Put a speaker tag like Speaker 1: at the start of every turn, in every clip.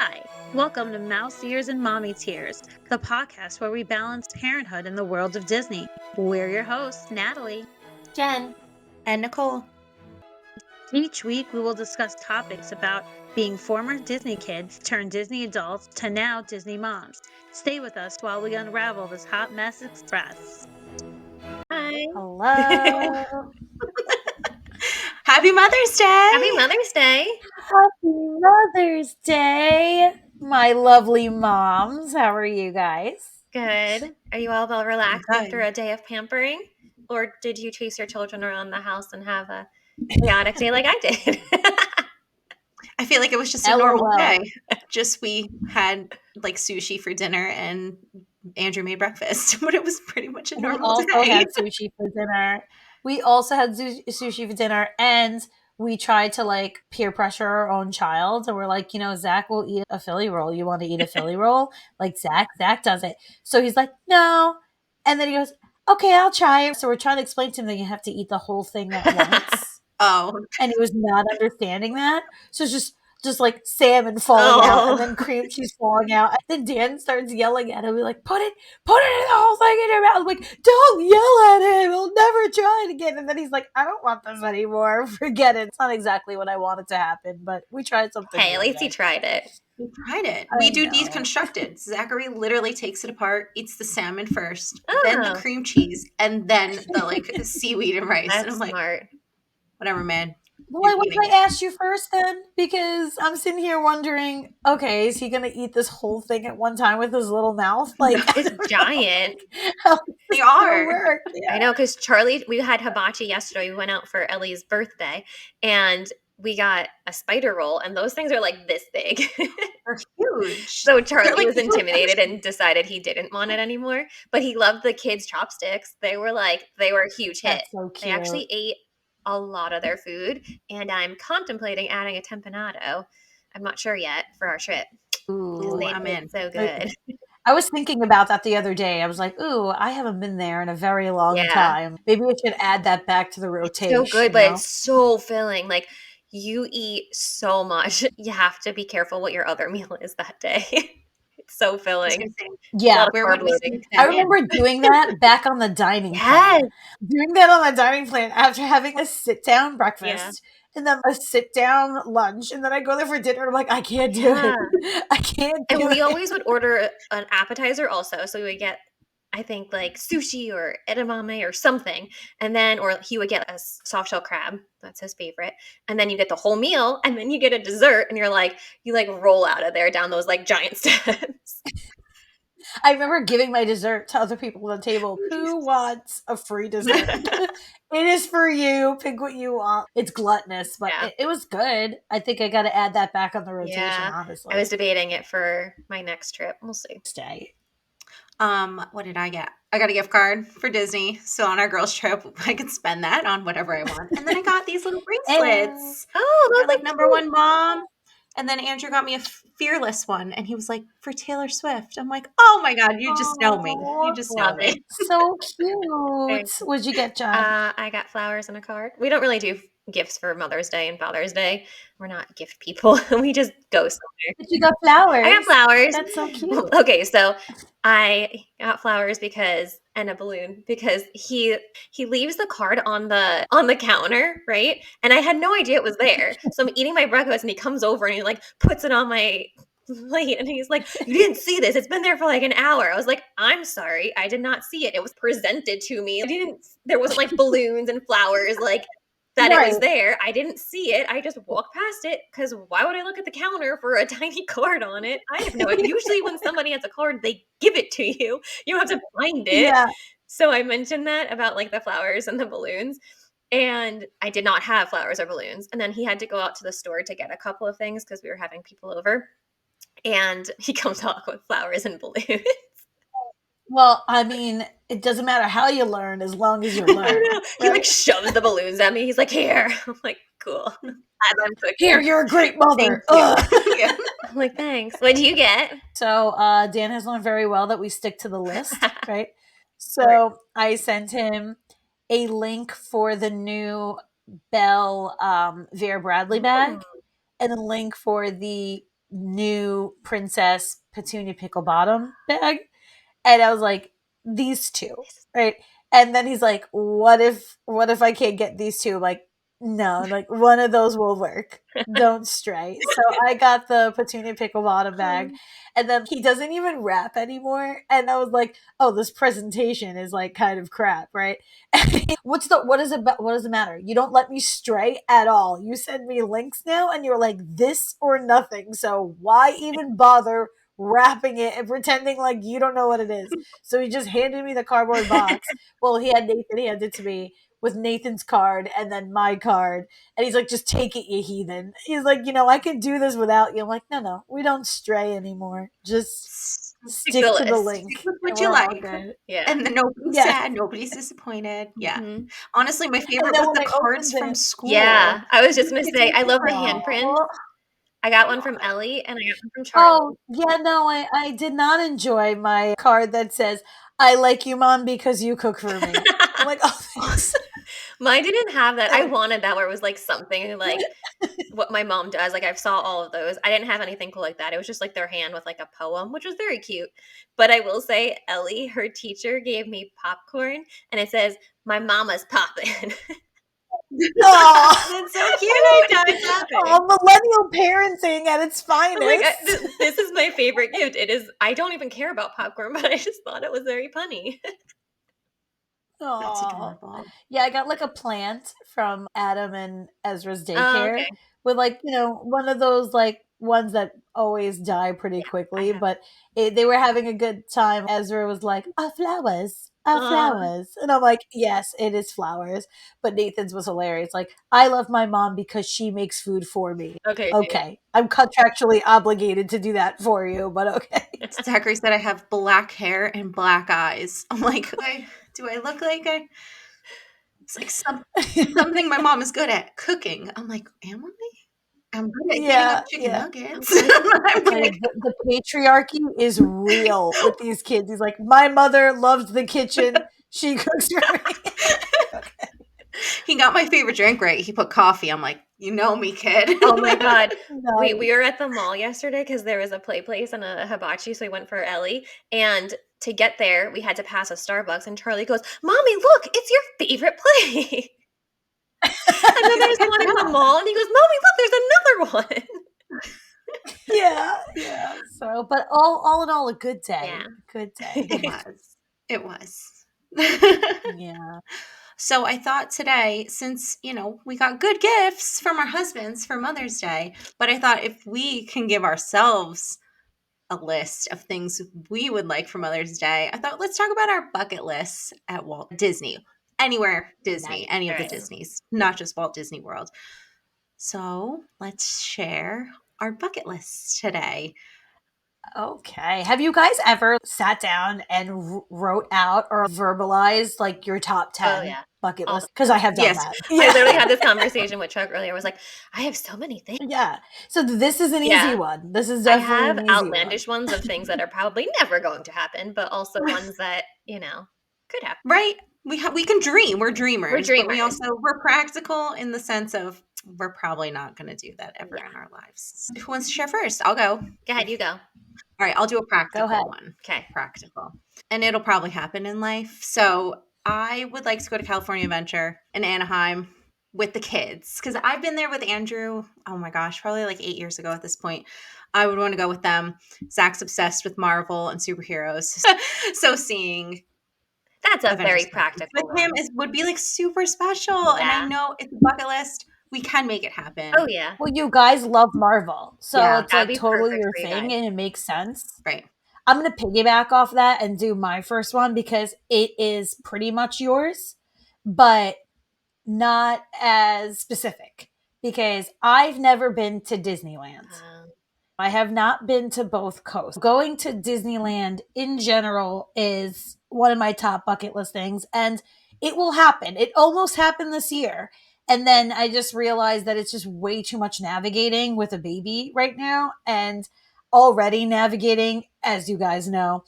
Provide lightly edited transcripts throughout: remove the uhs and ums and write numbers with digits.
Speaker 1: Hi, welcome to Mouse Ears and Mommy Tears, the podcast where we balance parenthood in the world of Disney. We're your hosts, Natalie,
Speaker 2: Jen, and Nicole.
Speaker 1: Each week we will discuss topics about being former Disney kids turned Disney adults to now Disney moms. Stay with us while we unravel this hot mess express.
Speaker 2: Hi.
Speaker 3: Hello.
Speaker 2: Happy Mother's Day.
Speaker 4: Happy Mother's Day.
Speaker 3: Happy Mother's Day, my lovely moms. How are you guys?
Speaker 4: Good. Are you all well relaxed
Speaker 2: Good.
Speaker 4: after a day of pampering? Or did you chase your children around the house and have a chaotic day like I did?
Speaker 2: I feel like it was just a normal day. Just we had like sushi for dinner and Andrew made breakfast, but it was pretty much a normal day.
Speaker 3: We also had sushi for dinner. We also had sushi for dinner, and we tried to like peer pressure our own child, and we're like, Zach will eat a Philly roll. You want to eat a Philly roll? Like Zach does it. So he's like, no. And then he goes, okay, I'll try it. So we're trying to explain to him that you have to eat the whole thing at once. And he was not understanding that. So it's just like salmon falling out and then cream cheese falling out. And then Dan starts yelling at him. We're like, put it in the whole thing in your mouth. I'm like, don't yell at him. He'll never try it again. And then he's like, I don't want this anymore. Forget it. It's not exactly what I wanted to happen, but we tried something.
Speaker 4: Hey, at least he tried it.
Speaker 2: We tried it. We do deconstructed. Zachary literally takes it apart, eats the salmon first, then the cream cheese, and then the like seaweed and rice.
Speaker 4: That's
Speaker 2: and I'm like,
Speaker 4: smart.
Speaker 2: Whatever, man.
Speaker 3: Why would I ask you first then? Because I'm sitting here wondering, okay, is he going to eat this whole thing at one time with his little mouth? Like,
Speaker 4: it's giant.
Speaker 2: They are.
Speaker 4: Yeah. I know, because Charlie, we had hibachi yesterday. We went out for Ellie's birthday, and we got a spider roll, and those things are like this big.
Speaker 2: They're huge.
Speaker 4: So Charlie was intimidated and decided he didn't want it anymore, but he loved the kids' chopsticks. They were a huge hit.
Speaker 3: That's so cute.
Speaker 4: They actually ate a lot of their food, and I'm contemplating adding a tempanado. I'm not sure yet for our trip.
Speaker 3: Ooh,
Speaker 4: I'm in. So good.
Speaker 3: I was thinking about that the other day. I was like, ooh, I haven't been there in a very long time. Maybe we should add that back to the rotation.
Speaker 4: It's so good, but it's so filling. Like, you eat so much. You have to be careful what your other meal is that day. It's so filling.
Speaker 3: Yeah. I remember doing that back on the dining plan. Doing that on the dining plan after having a sit-down breakfast and then a sit-down lunch. And then I go there for dinner and I'm like, I can't do it. I can't do it.
Speaker 4: And we always would order an appetizer also. So we would get, I think, like sushi or edamame or something. And then, or he would get a soft shell crab. That's his favorite. And then you get the whole meal and then you get a dessert and you roll out of there down those like giant steps.
Speaker 3: I remember giving my dessert to other people on the table. Who wants a free dessert? It is for you. Pick what you want. It's gluttonous, but it was good. I think I got to add that back on the rotation, honestly.
Speaker 4: I was debating it for my next trip. We'll see.
Speaker 3: Stay.
Speaker 2: What did I get? I got a gift card for Disney. So on our girls' trip, I could spend that on whatever I want. And then I got these little bracelets.
Speaker 4: Those
Speaker 2: like number one mom. And then Andrew got me a Fearless one. And he was like, for Taylor Swift. I'm like, oh my God, you just know me. You just know me.
Speaker 3: So cute. What'd you get, John?
Speaker 4: I got flowers and a card. We don't really do gifts for Mother's Day and Father's Day. We're not gift people. We just go somewhere.
Speaker 3: But you got flowers.
Speaker 4: I got flowers.
Speaker 3: That's so cute.
Speaker 4: Okay, so I got flowers and a balloon because he leaves the card on the counter, right? And I had no idea it was there. So I'm eating my breakfast and he comes over and he like puts it on my plate and he's like, you didn't see this. It's been there for like an hour. I was like, I'm sorry. I did not see it. It was presented to me. There wasn't like balloons and flowers like that it was there. I didn't see it. I just walked past it because why would I look at the counter for a tiny card on it? I have no idea. Usually when somebody has a card, they give it to you. You don't have to find it. Yeah. So I mentioned that about like the flowers and the balloons. And I did not have flowers or balloons. And then he had to go out to the store to get a couple of things because we were having people over. And he comes out with flowers and balloons.
Speaker 3: Well, I mean, it doesn't matter how you learn as long as you learn.
Speaker 4: He like shoves the balloons at me. He's like, here. I'm like, cool.
Speaker 3: Here, you're a great mother.
Speaker 4: I'm like, thanks. What do you get?
Speaker 3: So Dan has learned very well that we stick to the list, right? So I sent him a link for the new Belle Vera Bradley bag and a link for the new Princess Petunia Pickle Bottom bag. And I was like, these two, right? And then he's like, what if I can't get these two? I'm like, no, like one of those will work. Don't stray. So I got the Petunia Pickle Bottom bag, and then he doesn't even wrap anymore. And I was like, oh, this presentation is like kind of crap, right? What does the matter? You don't let me stray at all. You send me links now, and you're like this or nothing. So why even bother wrapping it and pretending like you don't know what it is? So he just handed me the cardboard box. Well, he had Nathan hand it to me with Nathan's card and then my card. And he's like, just take it, you heathen. He's like, I can do this without you. I'm like, no, we don't stray anymore. Just stick to the link.
Speaker 2: Stick with what you like.
Speaker 4: Yeah.
Speaker 2: And then nobody's sad, nobody's disappointed. Yeah.
Speaker 4: Mm-hmm.
Speaker 2: Honestly, my favorite was the cards from school.
Speaker 4: Yeah. I was just going to say, I love the handprint. I got one from Ellie and I got one from Charlie.
Speaker 3: Oh, yeah, no, I did not enjoy my card that says, I like you, Mom, because you cook for me. I'm like, oh, thanks.
Speaker 4: Mine didn't have that. I wanted that where it was like something like what my mom does. Like I saw all of those. I didn't have anything cool like that. It was just like their hand with like a poem, which was very cute. But I will say, Ellie, her teacher, gave me popcorn and it says, my mama's poppin'.
Speaker 3: Oh,
Speaker 2: that's so cute. I died laughing.
Speaker 3: Oh, millennial parenting at its finest.
Speaker 4: Like, this is my favorite gift. It is. I don't even care about popcorn, but I just thought it was very funny.
Speaker 2: That's adorable.
Speaker 3: Yeah, I got like a plant from Adam and Ezra's daycare with like, one of those like ones that always die pretty quickly, but they were having a good time. Ezra was like, flowers. Flowers. And I'm like, yes, it is flowers. But Nathan's was hilarious. Like, I love my mom because she makes food for me. Okay. I'm contractually obligated to do that for you, but okay.
Speaker 2: Zachary said I have black hair and black eyes. I'm like, do I look like it's like something my mom is good at, cooking. I'm like, am I? I'm good at getting up chicken nuggets.
Speaker 3: The patriarchy is real with these kids. He's like, my mother loves the kitchen. She cooks for me.
Speaker 2: Okay. He got my favorite drink right. He put coffee. I'm like, you know me, kid.
Speaker 4: Oh my God. We were at the mall yesterday because there was a play place and a hibachi. So we went for Ellie. And to get there, we had to pass a Starbucks. And Charlie goes, Mommy, look, it's your favorite place. And then there's one in the mall, and he goes, Mommy, look, there's another one.
Speaker 3: Yeah. So, but all in all, a good day.
Speaker 4: Yeah.
Speaker 3: Good day.
Speaker 2: It was.
Speaker 3: Yeah.
Speaker 2: So I thought today, since, we got good gifts from our husbands for Mother's Day, but I thought if we can give ourselves a list of things we would like for Mother's Day, I thought let's talk about our bucket lists at Walt Disney. Anywhere Disney, any of the Disneys, not just Walt Disney World. So let's share our bucket lists today.
Speaker 3: Okay. Have you guys ever sat down and wrote out or verbalized like your top 10 bucket list? Because I have done that.
Speaker 4: I literally had this conversation with Chuck earlier. I was like, I have so many things.
Speaker 3: Yeah. So this is an easy one. This is definitely
Speaker 4: I have
Speaker 3: an easy
Speaker 4: outlandish ones of things that are probably never going to happen, but also ones that, could happen.
Speaker 2: Right. We can dream. We're dreamers. But we're practical in the sense of we're probably not going to do that ever in our lives. Who wants to share first? I'll go.
Speaker 4: Go ahead. You go.
Speaker 2: All right. I'll do a practical one.
Speaker 4: Okay.
Speaker 2: Practical. And it'll probably happen in life. So I would like to go to California Adventure in Anaheim with the kids because I've been there with Andrew. Oh my gosh, probably like 8 years ago at this point. I would want to go with them. Zach's obsessed with Marvel and superheroes. So seeing
Speaker 4: that's a very practical
Speaker 2: with him would be like super special. Yeah. And I know it's a bucket list. We can make it happen.
Speaker 4: Oh yeah.
Speaker 3: Well, you guys love Marvel, so it's like totally your thing, and it makes sense.
Speaker 2: Right.
Speaker 3: I'm gonna piggyback off that and do my first one because it is pretty much yours, but not as specific. Because I've never been to Disneyland. I have not been to both coasts. Going to Disneyland in general is one of my top bucket list things, and it will happen. It almost happened this year. And then I just realized that it's just way too much navigating with a baby right now. And already navigating, as you guys know,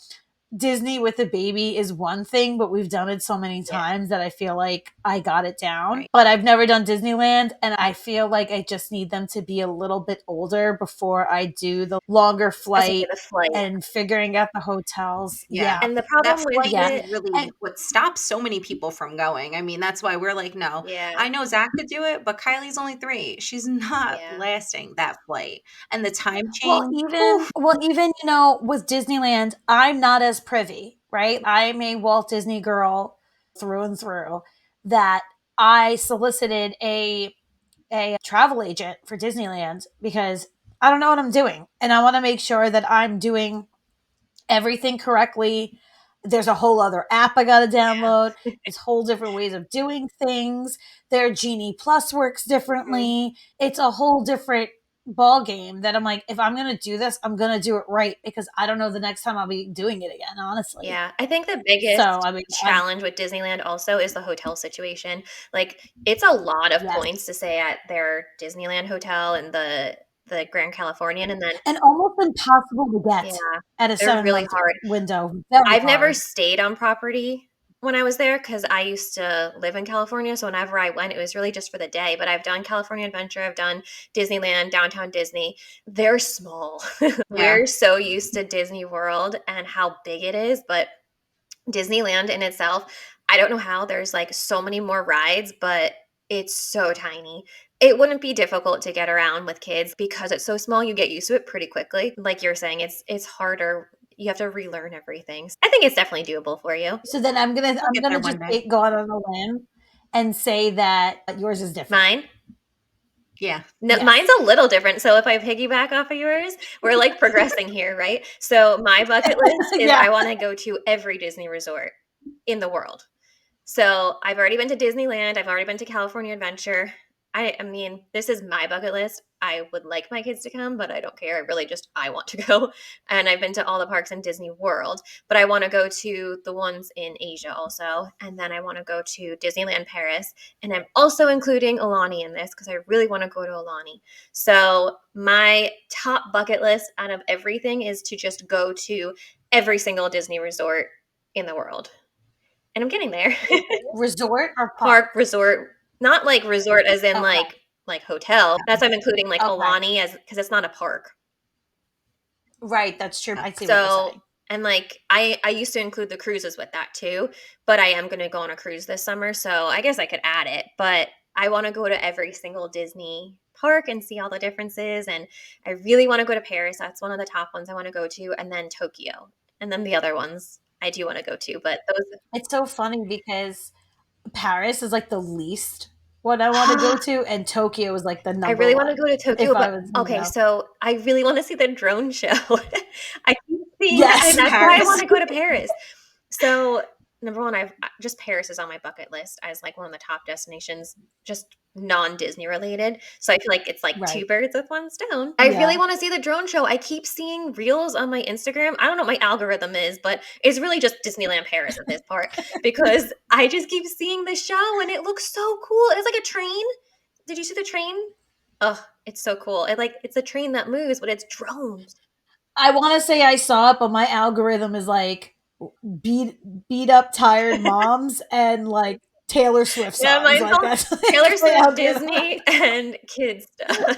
Speaker 3: Disney with a baby is one thing, but we've done it so many times that I feel like I got it down.
Speaker 2: Right.
Speaker 3: But I've never done Disneyland, and I feel like I just need them to be a little bit older before I do the longer flight
Speaker 4: The flight.
Speaker 3: and figuring out the hotels. Yeah.
Speaker 4: And the
Speaker 2: That
Speaker 4: problem with
Speaker 2: flight
Speaker 3: Yeah.
Speaker 2: is really what stops so many people from going. I mean, that's why we're like, no.
Speaker 4: Yeah.
Speaker 2: I know Zach could do it, but Kylie's only 3. She's not
Speaker 4: Yeah.
Speaker 2: lasting that flight. And the time
Speaker 3: Well,
Speaker 2: change.
Speaker 3: even with Disneyland, I'm not as privy, right? I'm a Walt Disney girl through and through. That I solicited a travel agent for Disneyland because I don't know what I'm doing, and I want to make sure that I'm doing everything correctly. There's a whole other app I got to download. There's whole different ways of doing things. Their Genie Plus works differently. It's a whole different ball game that I'm like, if I'm going to do this, I'm going to do it right because I don't know the next time I'll be doing it again, honestly.
Speaker 4: Yeah, I think the biggest
Speaker 3: So, I mean,
Speaker 4: challenge with Disneyland also is the hotel situation. Like, it's a lot of
Speaker 3: Yes.
Speaker 4: points to stay at their Disneyland hotel and the Grand Californian, and then
Speaker 3: and almost impossible to get
Speaker 4: yeah,
Speaker 3: at a
Speaker 4: they're really
Speaker 3: 7-month
Speaker 4: hard.
Speaker 3: window. Very
Speaker 4: I've never
Speaker 3: hard.
Speaker 4: stayed on property when I was there because I used to live in California. So whenever I went, it was really just for the day. But I've done California Adventure, I've done Disneyland, Downtown Disney. They're small. We're so used to Disney World and how big it is, but Disneyland in itself, I don't know how there's like so many more rides, but it's so tiny. It wouldn't be difficult to get around with kids because it's so small. You get used to it pretty quickly. Like you're saying, it's harder. You have to relearn everything. I think it's definitely doable for you.
Speaker 3: So then I'm gonna
Speaker 2: get there
Speaker 3: just
Speaker 2: one day.
Speaker 3: go out on a limb and say that yours is different.
Speaker 4: Mine?
Speaker 2: Yeah.
Speaker 4: No,
Speaker 3: Yes.
Speaker 4: mine's a little different. So if I piggyback off of yours, we're like progressing here, right? So my bucket list is
Speaker 3: Yeah.
Speaker 4: I want to go to every Disney resort in the world. So I've already been to Disneyland. I've already been to California Adventure. I mean, this is my bucket list. I would like my kids to come, but I don't care. I really just, I want to go. And I've been to all the parks in Disney World, but I want to go to the ones in Asia also. And then I want to go to Disneyland Paris. And I'm also including Alani in this because I really want to go to Alani. So my top bucket list out of everything is to just go to every single Disney resort in the world. And I'm getting there.
Speaker 3: Resort or
Speaker 4: Park, resort, not like resort as in
Speaker 3: Okay.
Speaker 4: like hotel. That's why I'm including like
Speaker 3: Okay.
Speaker 4: Alani as because it's not a park.
Speaker 3: Right, that's true. I see what you're
Speaker 4: So
Speaker 3: saying.
Speaker 4: and like I used to include the cruises with that too, but I am going to go on a cruise this summer, so I guess I could add it. But I want to go to every single Disney park and see all the differences, and I really want to go to Paris. That's one of the top ones I want to go to, and then Tokyo, and then the other ones I do want to go to. But those
Speaker 3: It's so funny because Paris is like the least what I want to go to, and Tokyo is like the number
Speaker 4: I really want to
Speaker 3: one.
Speaker 4: go to Tokyo,
Speaker 3: If I
Speaker 4: but
Speaker 3: was,
Speaker 4: okay, so I really want to see the drone show. I keep seeing that,
Speaker 3: Yes,
Speaker 4: and that's why I
Speaker 2: Paris.
Speaker 4: want to go to Paris. So, number one, I've just Paris is on my bucket list as like one of the top destinations, just non-Disney related. So I feel like it's like two
Speaker 3: Right.
Speaker 4: birds with one stone. I
Speaker 3: Yeah.
Speaker 4: really want to see the drone show. I keep seeing reels on my Instagram. I don't know what my algorithm is, but it's really just Disneyland Paris at this part because I just keep seeing the show and it looks so cool. It's like a train. Did you see the train? Oh, it's so cool. It's a train that moves, but it's drones.
Speaker 3: I want to say I saw it, but my algorithm is like beat up tired moms and like Taylor Swift songs.
Speaker 4: Yeah, mine's
Speaker 3: like
Speaker 4: all
Speaker 3: that's
Speaker 4: Taylor
Speaker 3: my
Speaker 4: Swift,
Speaker 3: algorithm.
Speaker 4: Disney, and kids stuff.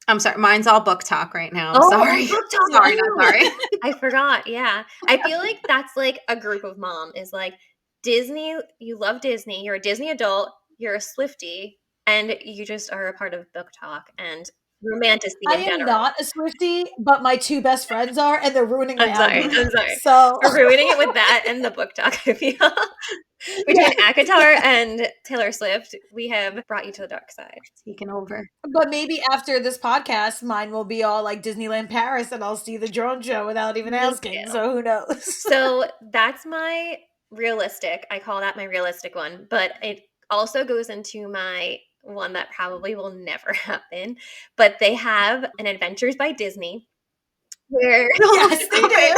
Speaker 2: I'm sorry. Mine's all book talk right now. I'm
Speaker 4: Oh,
Speaker 2: sorry.
Speaker 4: book talk
Speaker 2: Sorry,
Speaker 4: too.
Speaker 2: not sorry.
Speaker 4: I forgot. Yeah, I feel like that's like a group of mom is like Disney. You love Disney. You're a Disney adult. You're a Swiftie, and you just are a part of book talk and romanticy
Speaker 3: I
Speaker 4: in
Speaker 3: am
Speaker 4: general.
Speaker 3: not a Swiftie, but my two best friends are, and they're ruining my
Speaker 4: I'm sorry.
Speaker 3: algorithm.
Speaker 4: I'm sorry.
Speaker 3: So
Speaker 4: We're ruining it with that and the book talk. I feel between ACOTAR and Taylor Swift, we have brought you to the dark side.
Speaker 2: Taking over.
Speaker 3: But maybe after this podcast, mine will be all like Disneyland Paris, and I'll see the drone show without even
Speaker 4: Me
Speaker 3: asking.
Speaker 4: too.
Speaker 3: So who knows?
Speaker 4: So that's my realistic. I call that my realistic one, but it also goes into my one that probably will never happen. But they have an Adventures by Disney where
Speaker 3: Yes, they do.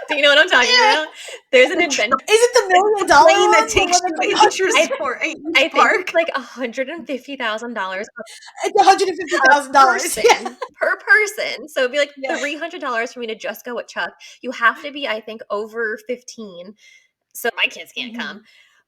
Speaker 4: do you know what I'm talking
Speaker 3: Yeah.
Speaker 4: about? There's an adventure.
Speaker 3: Is it the $1 million
Speaker 2: Plane that
Speaker 3: one? The
Speaker 2: takes
Speaker 3: one
Speaker 2: you
Speaker 3: that's
Speaker 2: to each
Speaker 3: like
Speaker 2: resort, each
Speaker 4: I think
Speaker 2: park.
Speaker 4: it's like $150,000
Speaker 3: it's $150,000. Yeah.
Speaker 4: per person. So it'd be like
Speaker 3: Yeah.
Speaker 4: $300 for me to just go with Chuck. You have to be, I think, over 15. So my kids can't
Speaker 3: Mhm.
Speaker 4: come.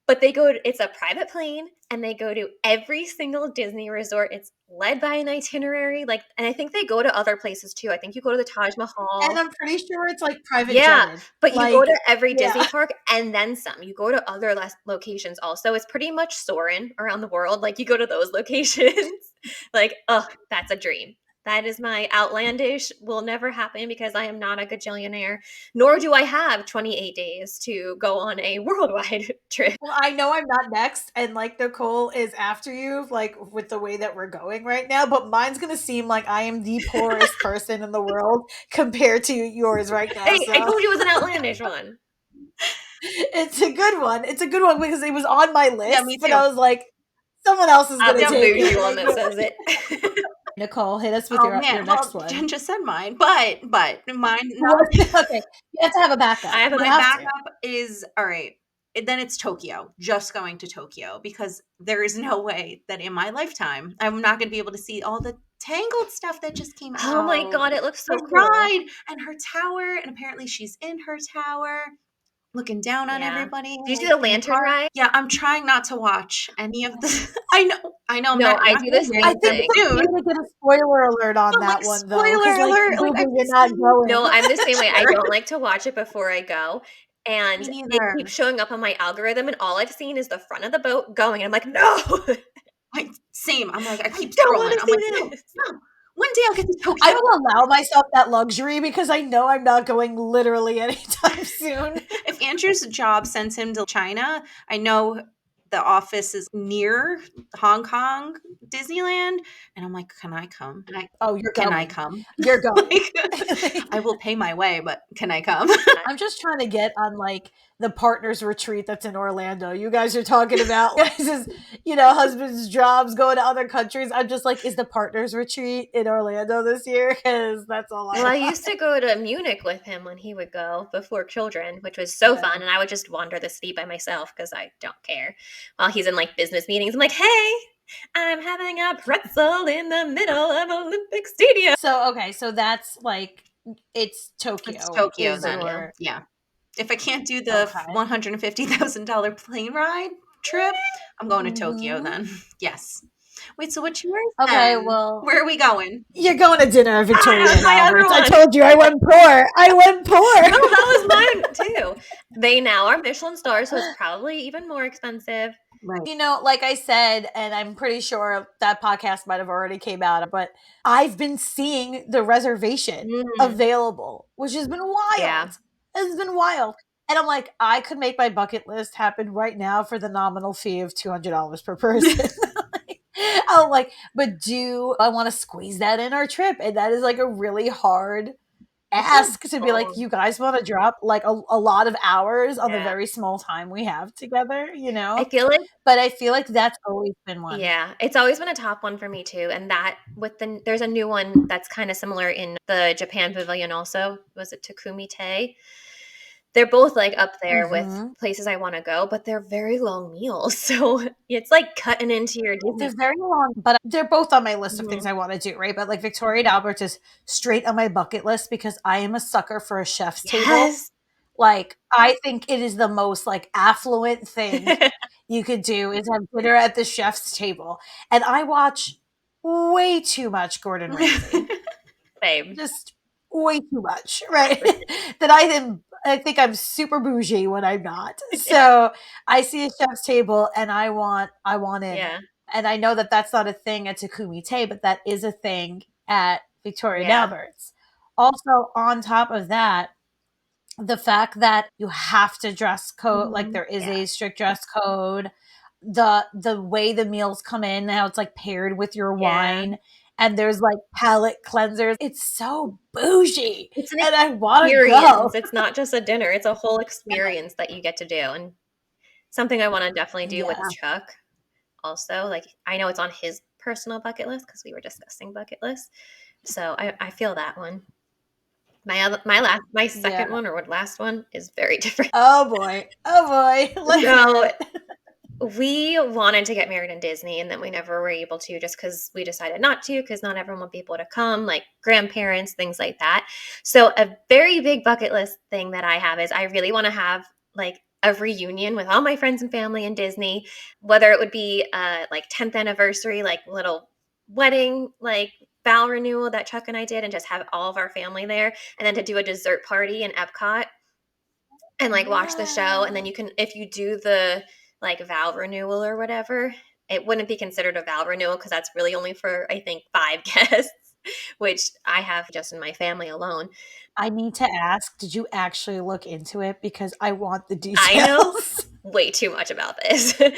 Speaker 4: But it's a private plane and they go to every single Disney resort. It's led by an itinerary. And I think they go to other places too. I think you go to the Taj Mahal.
Speaker 3: And I'm pretty sure it's like private
Speaker 4: Yeah,
Speaker 3: jetted.
Speaker 4: but you go to every
Speaker 3: yeah.
Speaker 4: Disney park and then some. You go to other locations also. It's pretty much soaring around the world. You go to those locations. That's a dream. That is my outlandish, will never happen because I am not a gajillionaire, nor do I have 28 days to go on a worldwide trip.
Speaker 3: Well, I know I'm not next, and Nicole is after you, with the way that we're going right now, but mine's gonna seem like I am the poorest person in the world compared to yours right now.
Speaker 4: Hey,
Speaker 3: So.
Speaker 4: I told you it was an outlandish one.
Speaker 3: It's a good one. It's a good one because it was on my list,
Speaker 2: Yeah, me
Speaker 3: but
Speaker 2: too.
Speaker 3: I was like, someone else is
Speaker 4: I'm
Speaker 3: gonna
Speaker 4: the
Speaker 3: take
Speaker 4: bougie
Speaker 3: it.
Speaker 4: one that says it.
Speaker 3: Nicole, hit us with
Speaker 2: Oh
Speaker 3: your
Speaker 2: man,
Speaker 3: next
Speaker 2: well,
Speaker 3: one.
Speaker 2: Jen just said mine, but mine not.
Speaker 3: Okay, you have to have a backup.
Speaker 4: I have a
Speaker 2: My
Speaker 3: backup.
Speaker 2: backup is all right. Then it's Tokyo. Just going to Tokyo because there is no way that in my lifetime I'm not going to be able to see all the Tangled stuff that just came out.
Speaker 4: Oh my god, it looks so
Speaker 2: The
Speaker 4: cool.
Speaker 2: ride and her tower, and apparently she's in her tower, looking down on
Speaker 4: Yeah.
Speaker 2: everybody.
Speaker 4: Do you see the lantern ride?
Speaker 2: Yeah, I'm trying not to watch any of the. I know.
Speaker 4: No, I do the
Speaker 3: I
Speaker 4: same
Speaker 3: think
Speaker 4: thing.
Speaker 3: it's okay to get a spoiler alert on
Speaker 2: But,
Speaker 3: that one, though.
Speaker 2: spoiler alert,
Speaker 3: Boo-boo,
Speaker 2: I've
Speaker 3: you're not
Speaker 2: seen-
Speaker 3: going.
Speaker 4: No, I'm the same way. I don't like to watch it before I go. And
Speaker 2: Me
Speaker 4: it
Speaker 2: neither.
Speaker 4: keeps showing up on my algorithm, and all I've seen is the front of the boat going. And I'm like, no,
Speaker 2: Same. I'm like, I keep
Speaker 4: don't
Speaker 2: scrolling.
Speaker 4: want to
Speaker 2: I'm
Speaker 4: see
Speaker 2: like,
Speaker 4: this.
Speaker 2: no. One day I'll get to Tokyo.
Speaker 3: I will allow myself that luxury because I know I'm not going literally anytime soon.
Speaker 2: If Andrew's job sends him to China, I know the office is near Hong Kong Disneyland, and I'm like, can I come?
Speaker 3: Oh, you're
Speaker 2: Can
Speaker 3: going.
Speaker 2: I come?
Speaker 3: You're going.
Speaker 2: I will pay my way, but can I come?
Speaker 3: I'm just trying to get on the partners retreat that's in Orlando. You guys are talking about guys' husbands' jobs going to other countries. I'm just like, is the partners retreat in Orlando this year? Because that's all
Speaker 4: Well, I used to go to Munich with him when he would go before children, which was so fun. And I would just wander the city by myself because I don't care. While he's in business meetings, I'm like, hey, I'm having a pretzel in the middle of Olympic Stadium.
Speaker 3: So, okay, so that's it's Tokyo.
Speaker 2: It's Tokyo
Speaker 3: is
Speaker 2: then.
Speaker 3: your-
Speaker 2: Yeah. If I can't do the $150,000 plane ride trip, I'm going to Tokyo then. Yes. Wait, so what's yours
Speaker 3: Okay,
Speaker 2: then?
Speaker 3: well,
Speaker 2: Where are we going?
Speaker 3: you're going to dinner at Victoria
Speaker 4: that's
Speaker 3: and
Speaker 4: my other
Speaker 3: Albert's. I
Speaker 4: one.
Speaker 3: told you I went poor. I went poor.
Speaker 4: No, that was mine too. They now are Michelin stars, so it's probably even more expensive.
Speaker 2: Right.
Speaker 3: Like I said, and I'm pretty sure that podcast might have already came out, but I've been seeing the reservation available, which has been wild.
Speaker 4: Yeah.
Speaker 3: It's been wild. And I'm like, I could make my bucket list happen right now for the nominal fee of $200 per person. I'm like, but do I want to squeeze that in our trip? And that is a really hard ask to be like, you guys want to drop a lot of hours on the very small time we have together,
Speaker 4: I feel like,
Speaker 3: but I feel like that's always been one.
Speaker 4: yeah, it's always been a top one for me too. And that there's a new one that's kind of similar in the Japan pavilion also. Was it Takumi Te? They're both up there with places I want to go, but they're very long meals. So it's cutting into your Disney.
Speaker 3: They're very long, but they're both on my list of things I want to do, right? But Victoria and Albert is straight on my bucket list because I am a sucker for a chef's table. I think it is the most affluent thing you could do is have dinner at the chef's table. And I watch way too much Gordon Ramsay.
Speaker 4: Same.
Speaker 3: Just way too much, right? That I think I'm super bougie when I'm not. So I see a chef's table and I want in.
Speaker 4: Yeah.
Speaker 3: And I know that that's not a thing at Takumi Te, but that is a thing at Victoria and Albert's. Also, on top of that, the fact that you have to dress code, there is a strict dress code, the way the meals come in, how it's paired with your wine, and there's palate cleansers. It's so bougie, and I want to go.
Speaker 4: It's not just a dinner; it's a whole experience that you get to do, and something I want to definitely do with Chuck. Also, I know it's on his personal bucket list because we were discussing bucket lists, so I feel that one. My second
Speaker 3: Yeah.
Speaker 4: one or last one is very different.
Speaker 3: Oh boy. Let's hear
Speaker 4: So
Speaker 3: it.
Speaker 4: we wanted to get married in Disney, and then we never were able to just because we decided not to, because not everyone would be able to come, like grandparents, things like that. So a very big bucket list thing that I have is I really want to have like a reunion with all my friends and family in Disney, whether it would be like 10th anniversary, like little wedding, like vow renewal that Chuck and I did, and just have all of our family there, and then to do a dessert party in Epcot and like watch the show. And then you can, if you do the like vow renewal or whatever, it wouldn't be considered a vow renewal because that's really only for I think 5 guests, which I have just in my family alone.
Speaker 3: I need to ask, did you actually look into it? Because I want the
Speaker 4: I know
Speaker 3: details.
Speaker 4: way too much about this. So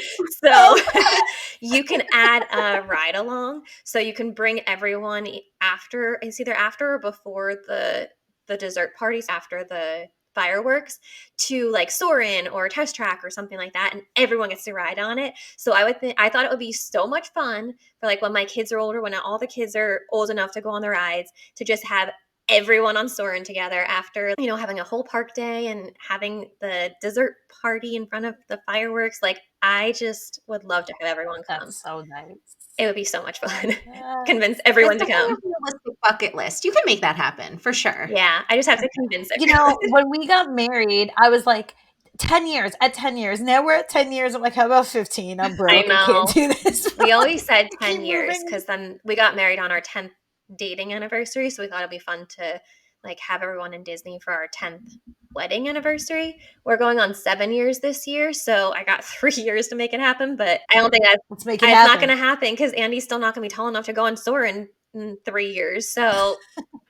Speaker 3: Oh.
Speaker 4: you can add a ride along. So you can bring everyone after, it's either after or before the dessert parties, after the fireworks, to like Soarin' or Test Track or something like that, and everyone gets to ride on it. So I thought it would be so much fun for like when my kids are older, when all the kids are old enough to go on the rides, to just have everyone on Soarin' together after, having a whole park day and having the dessert party in front of the fireworks. Like, I just would love to have everyone come.
Speaker 3: That's so nice.
Speaker 4: It would be so much fun.
Speaker 3: Uh,
Speaker 4: Convince
Speaker 2: It's
Speaker 4: everyone to
Speaker 2: definitely a
Speaker 4: come.
Speaker 2: realistic bucket list. You can make that happen for sure.
Speaker 4: Yeah, I just have to convince
Speaker 3: you
Speaker 4: everyone.
Speaker 3: know, when we got married, I was like, 10 years, at 10 years. Now we're at 10 years. I'm like, how about 15? I'm
Speaker 4: I
Speaker 3: broke. I can't
Speaker 4: know.
Speaker 3: do this.
Speaker 4: We always said
Speaker 3: Keep
Speaker 4: 10 years
Speaker 3: moving.
Speaker 4: because then we got married on our 10th dating anniversary. So we thought it'd be fun to like have everyone in Disney for our 10th wedding anniversary. We're going on 7 years this year. So I got 3 years to make it happen, but I don't think
Speaker 3: Let's make it
Speaker 4: it's not
Speaker 3: happen.
Speaker 4: going to happen because Andy's still not going to be tall enough to go on Soarin' in 3 years. So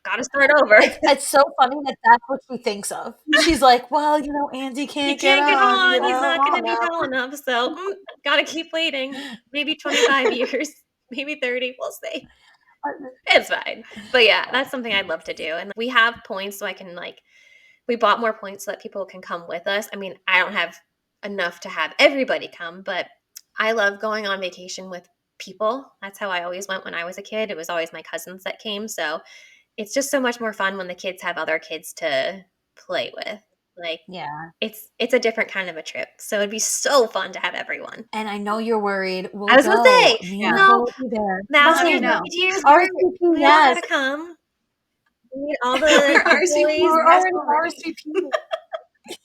Speaker 4: got to start over.
Speaker 3: It's so funny that that's what she thinks of. She's like, well, Andy
Speaker 4: He
Speaker 3: can't get
Speaker 4: can't get
Speaker 3: on.
Speaker 4: on. He's not
Speaker 3: Come
Speaker 4: going
Speaker 3: on
Speaker 4: to be
Speaker 3: now.
Speaker 4: tall enough. So got to keep waiting. Maybe 25 years, maybe 30. We'll see. It's fine. But yeah, that's something I'd love to do. And we have points so I can we bought more points so that people can come with us. I mean, I don't have enough to have everybody come, but I love going on vacation with people. That's how I always went when I was a kid. It was always my cousins that came. So it's just so much more fun when the kids have other kids to play with. Like,
Speaker 3: Yeah.
Speaker 4: it's a different kind of a trip. So it'd be so fun to have everyone.
Speaker 3: And I know you're worried.
Speaker 4: I
Speaker 3: We'll
Speaker 4: was gonna
Speaker 3: go.
Speaker 4: say,
Speaker 3: Me and
Speaker 2: Yeah.
Speaker 3: Nicole will be there.
Speaker 4: Mouse
Speaker 2: Let me
Speaker 4: ears,
Speaker 2: know.
Speaker 4: baby tears,
Speaker 3: RSVP,
Speaker 4: we all
Speaker 3: yes.
Speaker 4: gotta come. We need all
Speaker 2: We're
Speaker 4: the
Speaker 2: RSVP.
Speaker 4: boys,
Speaker 3: We're
Speaker 2: Yes,
Speaker 3: already
Speaker 2: already.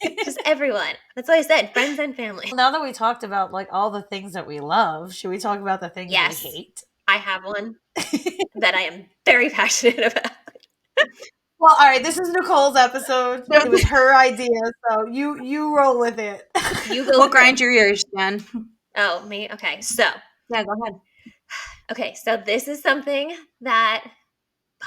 Speaker 3: RSVP.
Speaker 4: just everyone. That's what I said, friends and family.
Speaker 3: Now that we talked about like all the things that we love, should we talk about the things
Speaker 4: Yes.
Speaker 3: we hate?
Speaker 4: I have one that I am very passionate about.
Speaker 3: Well, all right, this is Nicole's episode. It was her idea, so you roll with it.
Speaker 4: You go
Speaker 2: We'll
Speaker 4: first.
Speaker 2: grind your ears, Jen.
Speaker 4: Oh, me? Okay, so
Speaker 2: Yeah, go ahead.
Speaker 4: this is something that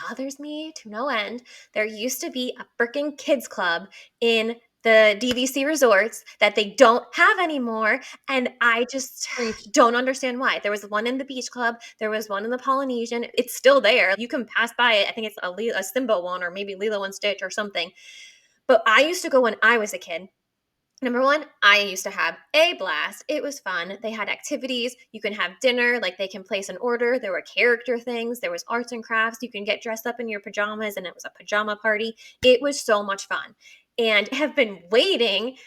Speaker 4: bothers me to no end. There used to be a freaking kids club in the DVC resorts that they don't have anymore, and I just don't understand why. There was one in the beach club, there was one in the Polynesian. It's still there. You can pass by it. I think it's a Simba one or maybe Lilo and Stitch or something. But I used to go when I was a kid. Number one, I used to have a blast. It was fun. They had activities. You can have dinner, like they can place an order. There were character things. There was arts and crafts. You can get dressed up in your pajamas, and it was a pajama party. It was so much fun. And I have been waiting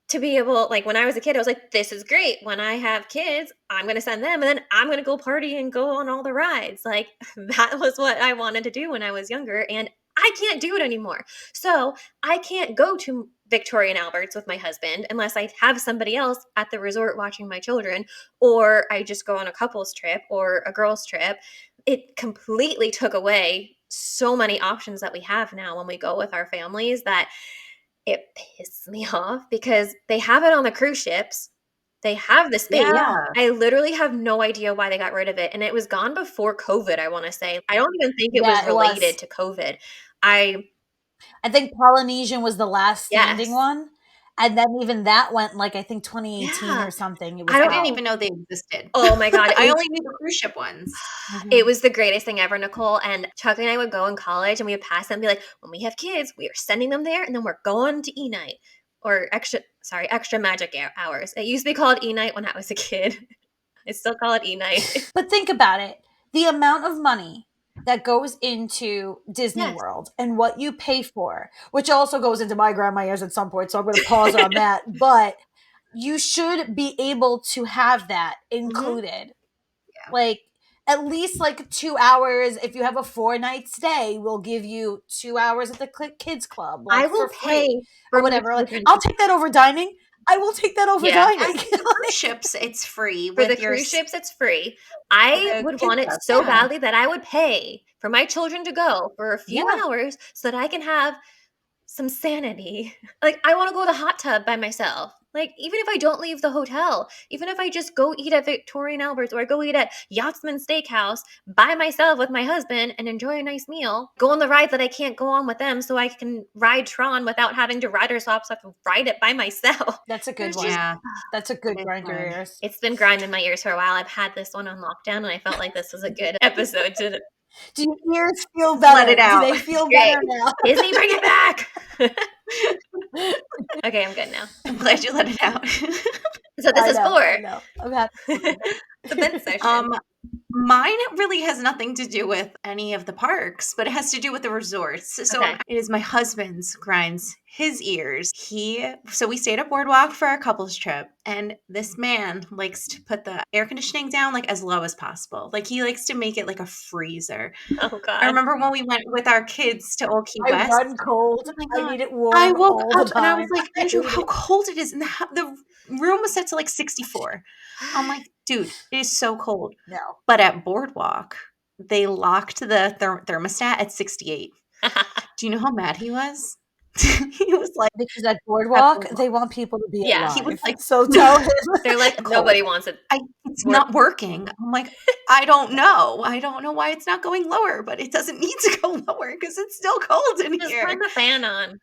Speaker 4: to be able, like when I was a kid, I was like, this is great. When I have kids, I'm going to send them, and then I'm going to go party and go on all the rides. Like that was what I wanted to do when I was younger. And I can't do it anymore. So I can't go to Victoria and Albert's with my husband unless I have somebody else at the resort watching my children, or I just go on a couple's trip or a girls' trip. It completely took away so many options that we have now when we go with our families that it pisses me off because they have it on the cruise ships. They have the space.
Speaker 2: Yeah.
Speaker 4: I literally have no idea why they got rid of it. And it was gone before COVID, I want to say. I don't even think it was
Speaker 3: Yeah, it was.
Speaker 4: related to COVID. I
Speaker 3: think Polynesian was the last standing
Speaker 4: Yes.
Speaker 3: one. And then even that went like I think 2018
Speaker 4: Yeah.
Speaker 3: or something. It was
Speaker 4: I
Speaker 2: I
Speaker 4: don't
Speaker 2: didn't
Speaker 3: out.
Speaker 2: even know they existed.
Speaker 4: Oh my God.
Speaker 2: I only knew the cruise ship ones.
Speaker 4: It was the greatest thing ever, Nicole. And Chuck and I would go in college and we would pass them and be like, when we have kids, we are sending them there and then we're going to E-Night or extra magic hours. It used to be called E-Night when I was a kid. I still call it E-Night.
Speaker 3: But think about it. The amount of money that goes into Disney
Speaker 4: Yes.
Speaker 3: World and what you pay for, which also goes into my grandma ears at some point. So I'm going to pause on that. But you should be able to have that included.
Speaker 2: Yeah.
Speaker 3: Like at least like 2 hours. If you have a 4-night stay, we'll give you 2 hours at the kids club,
Speaker 4: I
Speaker 3: like
Speaker 4: will
Speaker 3: for
Speaker 4: pay
Speaker 3: free
Speaker 4: for
Speaker 3: or
Speaker 4: my
Speaker 3: whatever. Like
Speaker 4: children
Speaker 3: I'll take that over dining. I will take that over
Speaker 4: Yeah.
Speaker 3: dining.
Speaker 2: At the cruise ships, it's free.
Speaker 4: For the
Speaker 2: with your
Speaker 4: cruise ships, it's free. I
Speaker 2: the
Speaker 4: would
Speaker 2: kids
Speaker 4: want it
Speaker 2: stuff,
Speaker 4: so
Speaker 2: yeah.
Speaker 4: badly that I would pay for my children to go for a few
Speaker 3: Yeah.
Speaker 4: hours so that I can have some sanity. Like, I want to go to the hot tub by myself. Like, even if I don't leave the hotel, even if I just go eat at Victorian Albert's or I go eat at Yachtsman Steakhouse by myself with my husband and enjoy a nice meal, go on the rides that I can't go on with them so I can ride Tron without having to ride or swap, so I can ride it by myself.
Speaker 3: That's a good
Speaker 4: There's
Speaker 3: one.
Speaker 4: just-
Speaker 2: Yeah.
Speaker 3: That's a good
Speaker 2: It is
Speaker 3: grind your
Speaker 2: good.
Speaker 3: ears.
Speaker 4: It's been grinding my ears for a while. I've had this one on lockdown, and I felt like this was a good episode to
Speaker 3: Do your ears feel
Speaker 2: Just
Speaker 3: better?
Speaker 2: let it out.
Speaker 3: Do they feel
Speaker 4: Great.
Speaker 3: better now?
Speaker 4: Disney, bring it back. Okay, I'm good now.
Speaker 2: I'm glad you let it out.
Speaker 4: So this
Speaker 3: I
Speaker 4: is
Speaker 3: know,
Speaker 4: for
Speaker 3: I know. I'm happy.
Speaker 4: the vent session.
Speaker 2: Mine really has nothing to do with any of the parks, but it has to do with the resorts. So
Speaker 4: Okay.
Speaker 2: it is my husband's grinds his ears. So we stayed at Boardwalk for our couples trip, and this man likes to put the air conditioning down like as low as possible. Like he likes to make it like a freezer.
Speaker 4: Oh God.
Speaker 2: I remember when we went with our kids to Old Key
Speaker 3: I
Speaker 2: West.
Speaker 3: run cold.
Speaker 2: Oh my
Speaker 3: I
Speaker 2: God.
Speaker 3: need it warm
Speaker 2: I woke
Speaker 3: all the
Speaker 2: up and I
Speaker 3: time.
Speaker 2: was like, Andrew, how cold it is. And the room was set to like 64. I'm like, dude, it is so cold.
Speaker 3: No.
Speaker 2: But at Boardwalk, they locked the thermostat at 68. Do you know how mad he was? He was like,
Speaker 3: Because at Boardwalk,
Speaker 2: Boardwalk.
Speaker 3: they want people to be
Speaker 4: Yeah,
Speaker 3: alive.
Speaker 2: he was like,
Speaker 3: so tell him.
Speaker 4: They're like,
Speaker 2: cold.
Speaker 4: nobody wants it.
Speaker 2: It's not working. I'm like, I don't know. I don't know why it's not going lower, but it doesn't need to go lower because it's still cold in
Speaker 4: Just
Speaker 2: here.
Speaker 4: turn the fan on.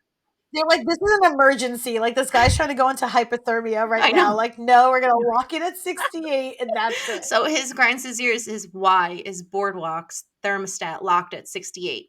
Speaker 3: They're like, this is an emergency. Like this guy's trying to go into hypothermia
Speaker 2: I
Speaker 3: right now.
Speaker 2: know.
Speaker 3: Like, no, we're gonna lock it at 68 and that's it.
Speaker 2: So his grinds his ears is why is Boardwalk's thermostat locked at 68.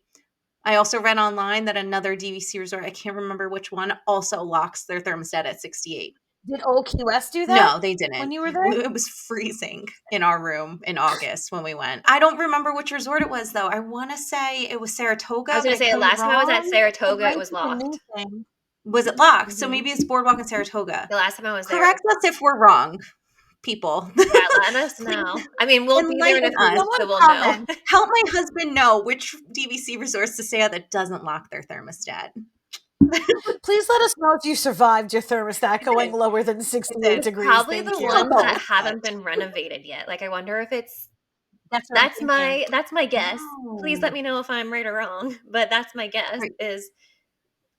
Speaker 2: I also read online that another DVC resort, I can't remember which one, also locks their thermostat at 68.
Speaker 3: Did Old Key West do that?
Speaker 2: No, they didn't.
Speaker 3: when you were there?
Speaker 2: It was freezing in our room in August when we went. I don't remember which resort it was though. I want to say it was Saratoga.
Speaker 4: I was gonna
Speaker 2: but
Speaker 4: say
Speaker 2: could be
Speaker 4: last time I was at
Speaker 2: wrong.
Speaker 4: Saratoga, it was
Speaker 3: It's a new
Speaker 4: locked.
Speaker 3: thing.
Speaker 2: Was it locked? So
Speaker 4: Mhm.
Speaker 2: maybe it's Boardwalk and Saratoga.
Speaker 4: The last time I was there.
Speaker 2: Correct us if we're wrong, people.
Speaker 4: Yeah, let us know. I mean, we'll be there in a
Speaker 2: Enlighten
Speaker 4: few
Speaker 2: us.
Speaker 4: weeks, so we'll
Speaker 3: Comment.
Speaker 4: know.
Speaker 2: Help my husband know which DVC resorts to stay at that doesn't lock their thermostat.
Speaker 3: Please let us know if you survived your thermostat going
Speaker 2: did.
Speaker 3: lower than 68
Speaker 2: did.
Speaker 3: degrees.
Speaker 4: Probably
Speaker 3: Thank
Speaker 4: the
Speaker 3: you.
Speaker 4: ones that
Speaker 2: Almost,
Speaker 4: haven't
Speaker 2: but-
Speaker 4: been renovated yet. Like, I wonder if it's
Speaker 3: That's what I'm
Speaker 4: that's my
Speaker 3: thinking.
Speaker 4: guess. Please let me know if I'm right or wrong. But that's my guess
Speaker 2: Right.
Speaker 4: is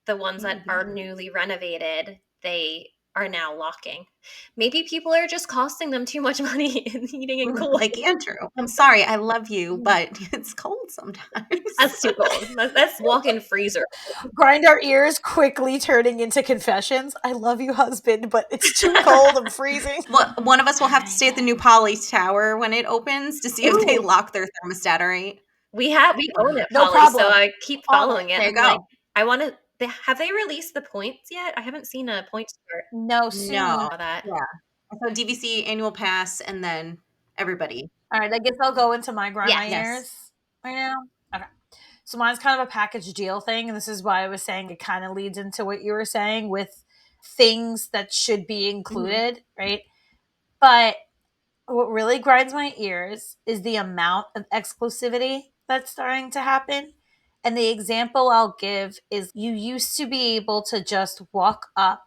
Speaker 4: the ones that
Speaker 2: Maybe.
Speaker 4: are newly renovated, they are now locking. Maybe people are just costing them too much money in heating and cooling.
Speaker 2: Like Andrew, I'm sorry, I love you, but it's cold sometimes.
Speaker 4: That's too cold. That's walk-in freezer.
Speaker 3: Grind our ears quickly turning into confessions. I love you, husband, but it's too cold. I'm freezing.
Speaker 2: Well, one of us will have to stay at the new Poly Tower when it opens to see if they
Speaker 3: Ooh.
Speaker 2: lock their thermostat, all right?
Speaker 4: We own it,
Speaker 3: No
Speaker 4: Polly, so
Speaker 3: problem.
Speaker 4: I keep
Speaker 3: On it.
Speaker 4: following it.
Speaker 2: There you
Speaker 4: I'm
Speaker 2: go.
Speaker 4: like, I want to. Have they released the points yet? I haven't seen a points chart.
Speaker 3: No, soon.
Speaker 2: No.
Speaker 4: Saw that.
Speaker 2: Yeah. So DVC annual pass and then everybody.
Speaker 3: All right, I guess I'll go into my grind
Speaker 4: Yeah.
Speaker 3: my
Speaker 2: Yes.
Speaker 3: ears right now. Okay. So mine's kind of a package deal thing, and this is why I was saying it kind of leads into what you were saying with things that should be included, right? But what really grinds my ears is the amount of exclusivity that's starting to happen. And the example I'll give is you used to be able to just walk up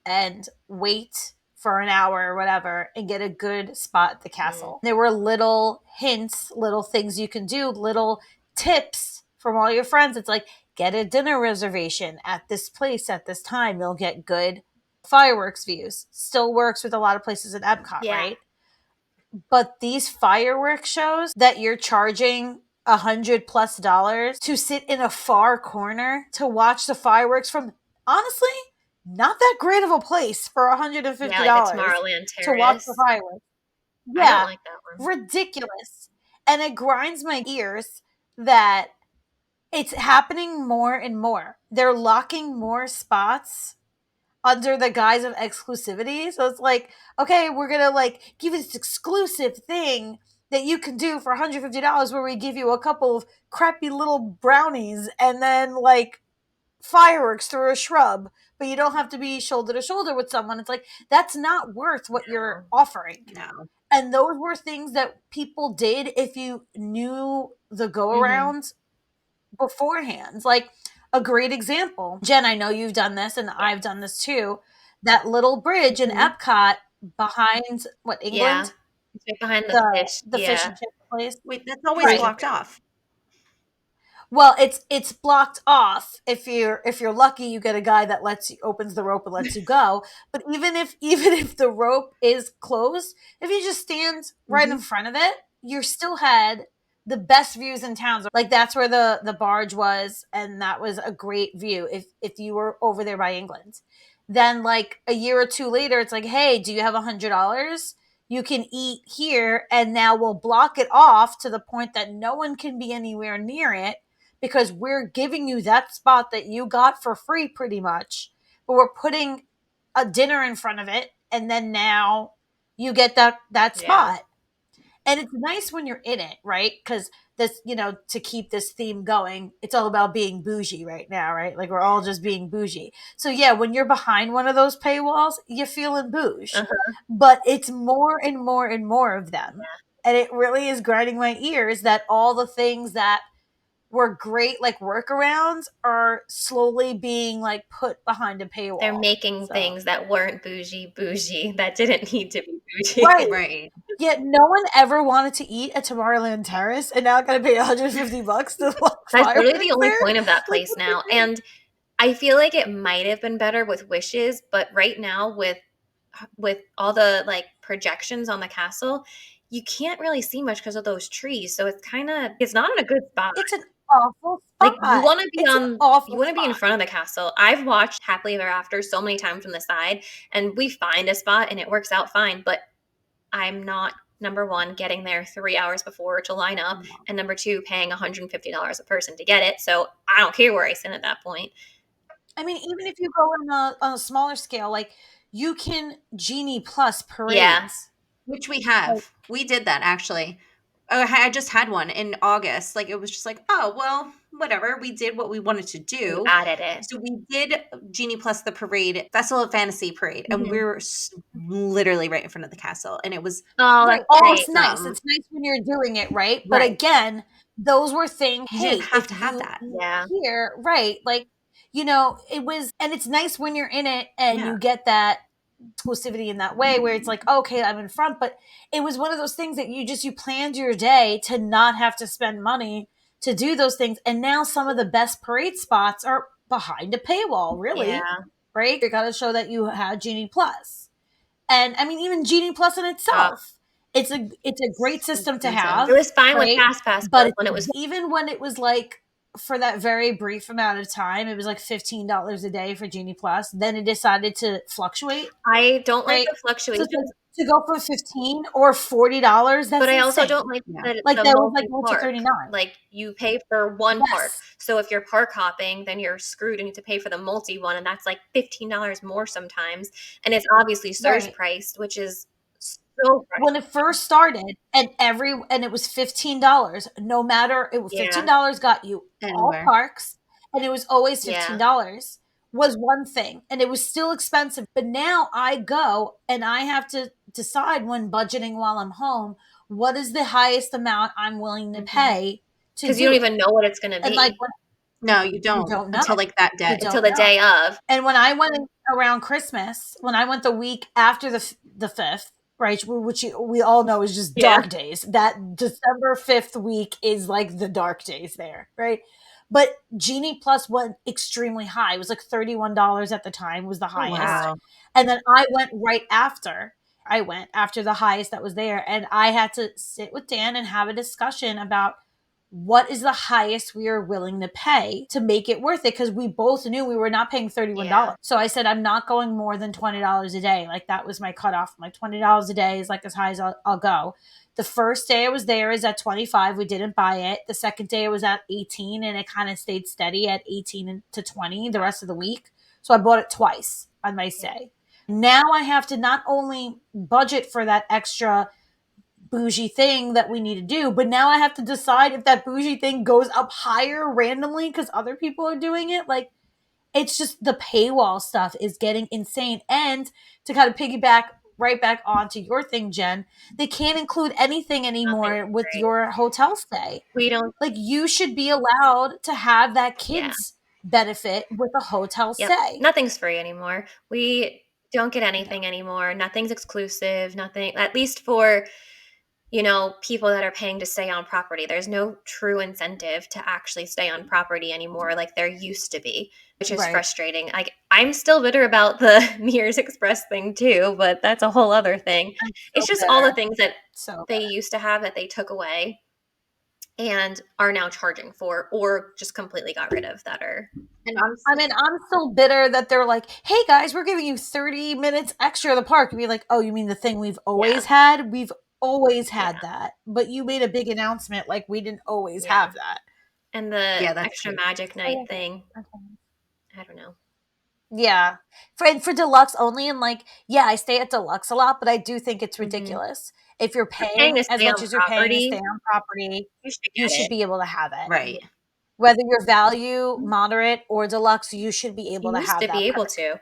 Speaker 3: and wait for an hour or whatever and get a good spot at the castle. There were little hints, little things you can do, little tips from all your friends. It's like, get a dinner reservation at this place at this time. You'll get good fireworks views. Still works with a lot of places at Epcot,
Speaker 4: Yeah.
Speaker 3: right? But these fireworks shows that you're charging $100+ to sit in a far corner to watch the fireworks from, honestly, not that great of a place for $150
Speaker 4: Yeah, like the Tomorrowland
Speaker 3: to watch
Speaker 4: Terrace.
Speaker 3: the fireworks.
Speaker 4: I don't like that one.
Speaker 3: Ridiculous. And it grinds my ears that it's happening more and more. They're locking more spots under the guise of exclusivity. So it's like, okay, we're gonna like give you this exclusive thing, that you can do for $150 where we give you a couple of crappy little brownies and then like fireworks through a shrub, but you don't have to be shoulder to shoulder with someone. It's like, that's not worth what you're offering.
Speaker 2: No.
Speaker 3: And those were things that people did if you knew the go around beforehand. Like a great example, Jen, I know you've done this and I've done this too. That little bridge in Epcot behind what, England?
Speaker 4: Yeah. It's right behind the fish.
Speaker 3: The fish and chip place.
Speaker 2: Wait, that's always blocked off.
Speaker 3: Well, it's blocked off. If you're lucky, you get a guy that opens the rope and lets you go. But even if the rope is closed, if you just stand right in front of it, you still had the best views in town. Like that's where the barge was, and that was a great view if you were over there by England. Then like a year or two later, it's like, hey, do you have $100? You can eat here, and now we'll block it off to the point that no one can be anywhere near it, because we're giving you that spot that you got for free pretty much, but we're putting a dinner in front of it, and then now you get that spot. And it's nice when you're in it, right? Because this, to keep this theme going, it's all about being bougie right now, right? Like we're all just being bougie. So yeah, when you're behind one of those paywalls, you're feeling bougie. But it's more and more and more of them. And it really is grinding my ears that all the things that were great, like workarounds, are slowly being like put behind a paywall.
Speaker 4: They're making things that weren't bougie, that didn't need to be bougie.
Speaker 2: Right.
Speaker 3: Yet no one ever wanted to eat at Tomorrowland Terrace, and now I gotta pay $150 to walk.
Speaker 4: That's literally the only point of that place now. And I feel like it might have been better with Wishes, but right now with all the like projections on the castle, you can't really see much because of those trees. So it's not in a good spot.
Speaker 3: It's an awful spot.
Speaker 4: Like you want to be in front of the castle. I've watched Happily Ever After so many times from the side, and we find a spot and it works out fine, but I'm not, number one, getting there 3 hours before to line up, and number two, paying $150 a person to get it. So I don't care where I sit at that point.
Speaker 3: I mean, even if you go on a smaller scale, like you can Genie Plus parades,
Speaker 2: which we have. We did that actually. I just had one in August. Like it was just like, oh well, whatever. We did what we wanted to do.
Speaker 4: We added it.
Speaker 2: So we did Genie Plus the parade, Festival of Fantasy parade, and we were literally right in front of the castle, and it was
Speaker 3: it's nice. It's nice when you're doing it right, but again, those were things
Speaker 2: you didn't have to have that.
Speaker 3: Here, right? Like it was, and it's nice when you're in it and you get that exclusivity in that way where it's like, okay, I'm in front, but it was one of those things that you planned your day to not have to spend money to do those things. And now some of the best parade spots are behind a paywall, really, right? You got to show that you had Genie Plus. And I mean, even Genie Plus in itself, it's a great system to have.
Speaker 4: It was fine with Pass,
Speaker 3: but
Speaker 4: when it was
Speaker 3: even when it was like, for that very brief amount of time, it was like $15 a day for Genie Plus. Then it decided to fluctuate.
Speaker 4: I don't like the fluctuation.
Speaker 3: So to go from $15 or $40, that's
Speaker 4: but I also
Speaker 3: insane.
Speaker 4: don't like that.
Speaker 3: Like that was like $39.
Speaker 4: Like you pay for one park. So if you're park hopping, then you're screwed and you have to pay for the multi one, and that's like $15 more sometimes. And it's obviously surge priced, which is so
Speaker 3: when it first started, and it was $15. No matter, it was $15 got you all parks, and it was always $15 was one thing, and it was still expensive. But now I go and I have to decide when budgeting while I'm home, what is the highest amount I'm willing to pay,
Speaker 4: because you don't even know what it's going to be.
Speaker 3: And like
Speaker 2: no, you don't know until like that day,
Speaker 4: until the day of.
Speaker 3: And when I went around Christmas, when I went the week after the 5th. Right, which we all know is just dark days. That December 5th week is like the dark days there, right? But Genie Plus went extremely high. It was like $31 at the time was the highest.
Speaker 2: Wow.
Speaker 3: And then I went right after. I went after the highest that was there. And I had to sit with Dan and have a discussion about what is the highest we are willing to pay to make it worth it, because we both knew we were not paying $31. So I said, I'm not going more than $20 a day. Like that was my cutoff. Like $20 a day is like as high as I'll go. The first day I was there is at 25. We didn't buy it. The second day it was at 18, and it kind of stayed steady at 18 to 20 the rest of the week. So I bought it twice on my stay. Now I have to not only budget for that extra bougie thing that we need to do. But now I have to decide if that bougie thing goes up higher randomly because other people are doing it. Like, it's just the paywall stuff is getting insane. And to kind of piggyback right back onto your thing, Jen, they can't include anything anymore
Speaker 4: Nothing's
Speaker 3: with
Speaker 4: free.
Speaker 3: your hotel stay.
Speaker 4: We don't.
Speaker 3: Like, you should be allowed to have that
Speaker 4: Yeah.
Speaker 3: kids benefit with a hotel
Speaker 4: Yep.
Speaker 3: stay.
Speaker 4: Nothing's free anymore. We don't get anything anymore. Nothing's exclusive. Nothing, at least for, people that are paying to stay on property. There's no true incentive to actually stay on property anymore like there used to be, which is
Speaker 3: Right.
Speaker 4: frustrating. I'm still bitter about the Mears Express thing too, but that's a whole other thing. It's just all the things that they used to have that they took away and are now charging for, or just completely got rid of, that are.
Speaker 2: And
Speaker 3: I'm still bitter that they're like, hey guys, we're giving you 30 minutes extra of the park. And be like, oh, you mean the thing we've always had? We've always had that. But you made a big announcement like we didn't always have that.
Speaker 4: And the extra magic night thing. I don't know.
Speaker 3: Yeah. For deluxe only, and I stay at deluxe a lot, but I do think it's ridiculous. If you're paying as much as you're paying to stay on property, you should be able to have it.
Speaker 2: Right.
Speaker 3: Whether you're value, moderate, or deluxe, you should be able to have that.
Speaker 4: Be able to.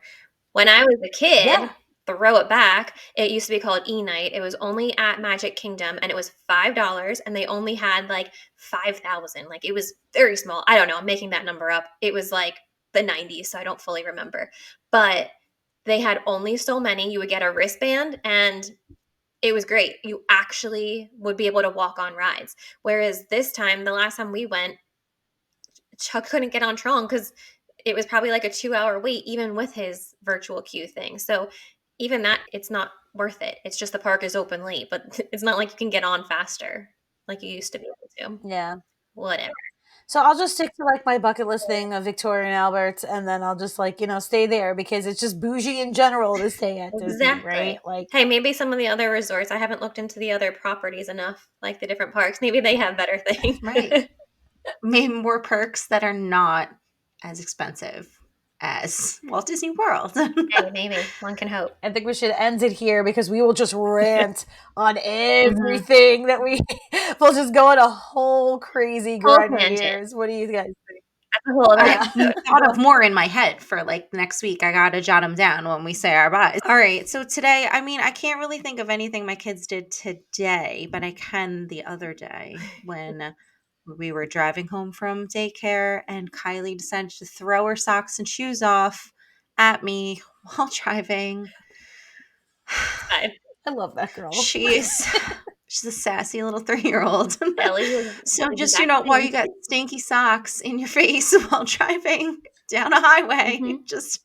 Speaker 4: When I was a kid, throw it back, it used to be called E-Night. It was only at Magic Kingdom, and it was $5, and they only had like 5,000. Like, it was very small. I don't know. I'm making that number up. It was like the 90s, so I don't fully remember. But they had only so many. You would get a wristband, and it was great. You actually would be able to walk on rides. Whereas this time, the last time we went, Chuck couldn't get on Tron because it was probably like a 2-hour wait, even with his virtual queue thing. So even that, it's not worth it. It's just the park is open late, but it's not like you can get on faster like you used to be able to.
Speaker 3: Yeah.
Speaker 4: Whatever.
Speaker 3: So I'll just stick to like my bucket list thing of Victoria and Albert, and then I'll just stay there because it's just bougie in general to stay at Disney, right? Like,
Speaker 4: hey, maybe some of the other resorts, I haven't looked into the other properties enough, like the different parks. Maybe they have better things.
Speaker 2: Right. Maybe more perks that are not as expensive as Walt Disney World.
Speaker 4: Hey, maybe. One can hope.
Speaker 3: I think we should end it here because we will just rant on everything that we'll just go on a whole crazy grind of years. What do you guys think?
Speaker 2: I thought of more in my head for like next week. I got to jot them down when we say our byes. All right. So today, I can't really think of anything my kids did today, but I can the other day when we were driving home from daycare and Kylie decided to throw her socks and shoes off at me while driving.
Speaker 3: I love that girl.
Speaker 2: She's a sassy little 3-year-old. So just, while you got stinky socks in your face while driving down a highway, just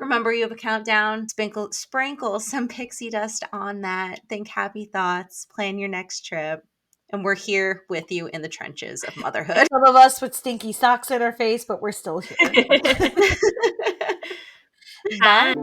Speaker 2: remember you have a countdown. Sprinkle some pixie dust on that. Think happy thoughts. Plan your next trip. And we're here with you in the trenches of motherhood.
Speaker 3: Some of us with stinky socks in our face, but we're still here. Bye.